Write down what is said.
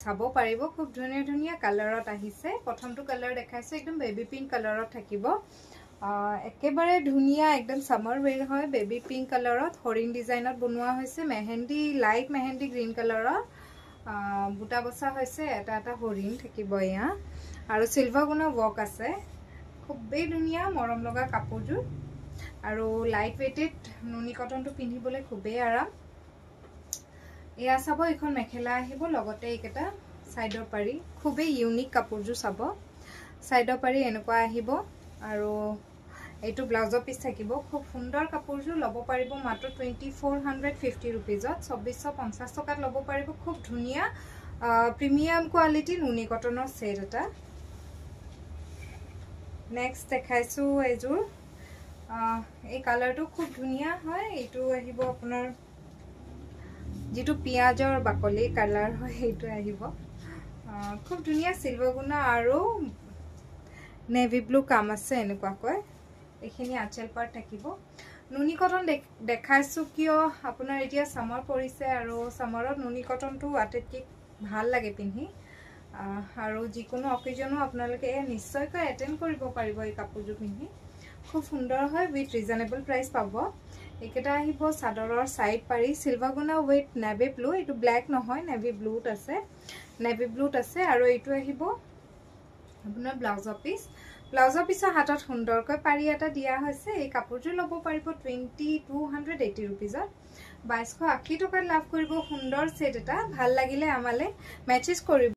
চাব পাৰিব খুব ধুনীয়া ধুনীয়া কালাৰত আহিছে প্ৰথমটো কালাৰ দেখাইছো একদম বেবি পিংক কালাৰত থাকিব একেবাৰে ধুনীয়া একদম সামাৰ ওয়্যাৰ হয় বেবি পিংক কালাৰত হৰিণ ডিজাইনত বনোৱা হৈছে মেহেন্দি লাইট মেহেন্দি গ্ৰীন কালাৰৰ বুটা বসা হৈছে এটা এটা হৰিণ থাকিব ইয়া আৰু সিলভাৰ গুণ ৱৰ্ক আছে খুবেই ধুনীয়া মৰম লগা কাপোৰযোৰ আৰু লাইট ওয়েটেড নুনি কটনটো পিন্ধিবলৈ খুবেই আৰাম এয়া চাব এখন মেখেলা আহিব লগতে এইকেটা সাইডৰ পাৰি খুবেই ইউনিক কাপোৰযোৰ চাব সাইডৰ পাৰি এনেকুৱা আহিব আৰু এইটো ব্লাউজৰ পিস থাকিব খুব সুন্দৰ কাপোৰযোৰ লব পাৰিব মাত্ৰ 2450 रुपीजত 2450 টকাত লব পাৰিব খুব ধুনীয়া প্ৰিমিয়াম কোৱালিটি নুনি কটনৰ সেট এটা নেক্সট দেখাইছো এযোৰ এই কালাৰটো খুব ধুনীয়া হয় এইটো আহিব আপোনাৰ যেটো পিয়াজৰ বাকলি কালাৰ হয় এইটো আহিব খুব ধুনীয়া সিলভাৰ গুণা আৰু নেভি ব্লু কাম আছে এনেকুৱা কয় এখিনি আঁচল পাৰ্ট থাকিব নুনি কটন দেখাইছো কিয় আপোনাৰ এতিয়া সামাৰ পৰিছে আৰু সামাৰত নুনি কটনটো আটেতকি ভাল লাগে পিন্ধি আৰু যিকোনো অকেজনো আপোনালোকে নিশ্চয়কৈ এটেন্ড কৰিব পাৰিব এই কাপোৰযোৰ পিন্ধি খুব সুন্দৰ হয় উইথ ৰিজনেবল প্ৰাইস পাব একেটা আহিব সাদৰৰ সাইড পাৰি সিলভাৰ গুণা উইথ নেভি ব্লু এটো ব্ল্যাক নহয় নেভি ব্লুত আছে আৰু এইটো আহিব আপোনাৰ ব্লাউজৰ পিছৰ হাতত সুন্দৰকৈ পাৰি এটা দিয়া হৈছে এই কাপোৰযোৰ লব পাৰিব 2280 रुपीजত 2280 টকাত লাভ কৰিব সুন্দৰ সেট এটা ভাল লাগিলে আমালে মেছেজ কৰিব